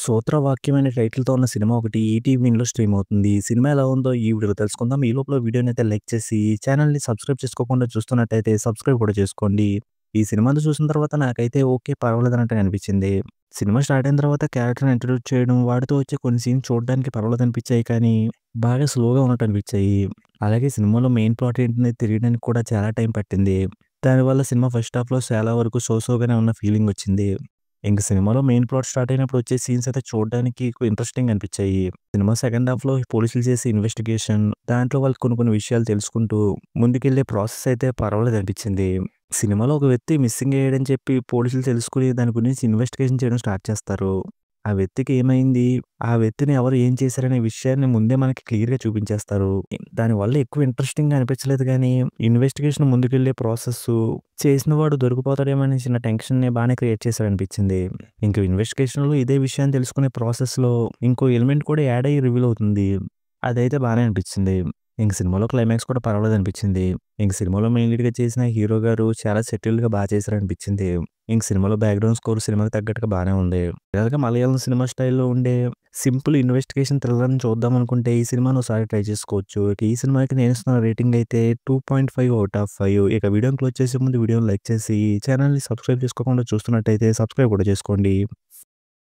సూత్రవాక్యం అనే టైటిల్‌తో ఉన్న సినిమా ఒకటి ఈటీవీలో స్ట్రీమ్ అవుతుంది. ఈ సినిమా ఎలా ఉందో ఈ వీడియోలో తెలుసుకుందాం. ఈ లోపల వీడియోనైతే లైక్ చేసి ఛానెల్‌ని సబ్స్క్రైబ్ చేసుకోకుండా చూస్తున్నట్టయితే సబ్స్క్రైబ్ కూడా చేసుకోండి. ఈ సినిమాని చూసిన తర్వాత నాకైతే ఓకే. పర్వాలేదన్నట్టుగా అనిపించింది. సినిమా స్టార్ట్ అయిన తర్వాత క్యారెక్టర్‌ని ఇంట్రొడ్యూస్ చేయడం, వాడితో వచ్చే కొన్ని సీన్స్ చూడడానికి పర్వాలేదనిపించాయి కానీ, బాగా స్లోగా ఉన్నట్టు అనిపించాయి. అలాగే సినిమాలో మెయిన్ ప్లాట్ ఏంటనేది తెలియడానికి కూడా చాలా టైం పట్టింది. దానివల్ల సినిమా ఫస్ట్ హాఫ్‌లో చాలా వరకు సోగానే ఉన్న ఫీలింగ్ వచ్చింది. ఇంక సినిమాలో మెయిన్ ప్లాట్ స్టార్ట్ అయినప్పుడు వచ్చే సీన్స్ అయితే చూడడానికి ఇంట్రెస్టింగ్ అనిపించాయి. సినిమా సెకండ్ హాఫ్‌లో పోలీసులు చేసే ఇన్వెస్టిగేషన్, దాంట్లో వాళ్ళు కొన్ని విషయాలు తెలుసుకుంటూ ముందుకెళ్ళే ప్రాసెస్ అయితే పర్వాలేదనిపించింది. సినిమాలో ఒక వ్యక్తి మిస్సింగ్ అయ్యాడని చెప్పి పోలీసులు తెలుసుకొని దాని గురించి ఇన్వెస్టిగేషన్ చేయడం స్టార్ట్ చేస్తారు. ఆ వ్యక్తికి ఏమైంది? ఆ వ్యక్తిని ఎవరు ఏం చేశారనే విషయాన్ని ముందే మనకి క్లియర్‌గా చూపించేస్తారు. దానివల్ల ఎక్కువ ఇంట్రెస్టింగ్‌గా అనిపించలేదు గానీ, ఇన్వెస్టిగేషన్ ముందుకెళ్ళే ప్రాసెస్సు, చేసినవాడు దొరికిపోతాడేమో అనే చిన్న టెన్షన్‌ని బానే క్రియేట్ చేశాడనిపించింది. ఇంక ఇన్వెస్టిగేషన్‌లో ఇదే విషయాన్ని తెలుసుకునే ప్రాసెస్‌లో ఇంకో ఎలిమెంట్ కూడా యాడ్ అయ్యి రివీల్ అవుతుంది. అదైతే బానే అనిపించింది. ఇంక సినిమాలో క్లైమాక్స్ కూడా పర్వాలేదనిపించింది. ఇంక సినిమాలో మెయిన్ లీడ్‌గా చేసిన హీరో గారు చాలా సెటిల్డ్‌గా చేశారనిపించింది. ఇంక సినిమాలో బ్యాక్‌గ్రౌండ్ స్కోర్ సినిమాకి తగ్గట్టుగా బానే ఉంది. అలాగే మలయాళం సినిమా స్టైల్‌లో ఉండే సింపుల్ ఇన్వెస్టిగేషన్ థ్రిల్లర్‌ని చూద్దామనుకుంటే ఈ సినిమాని ఒకసారి ట్రై చేసుకోవచ్చు. ఇక ఈ సినిమాకి నేను ఇస్తున్న రేటింగ్ అయితే 2.5 ఔట్ ఆఫ్ 5. ఇక వీడియోని క్లోజ్ చేసే ముందు వీడియోని లైక్ చేసి ఛానెల్‌ని సబ్స్క్రైబ్ చేసుకోకుండా చూస్తున్నట్టయితే సబ్స్క్రైబ్ కూడా చేసుకోండి.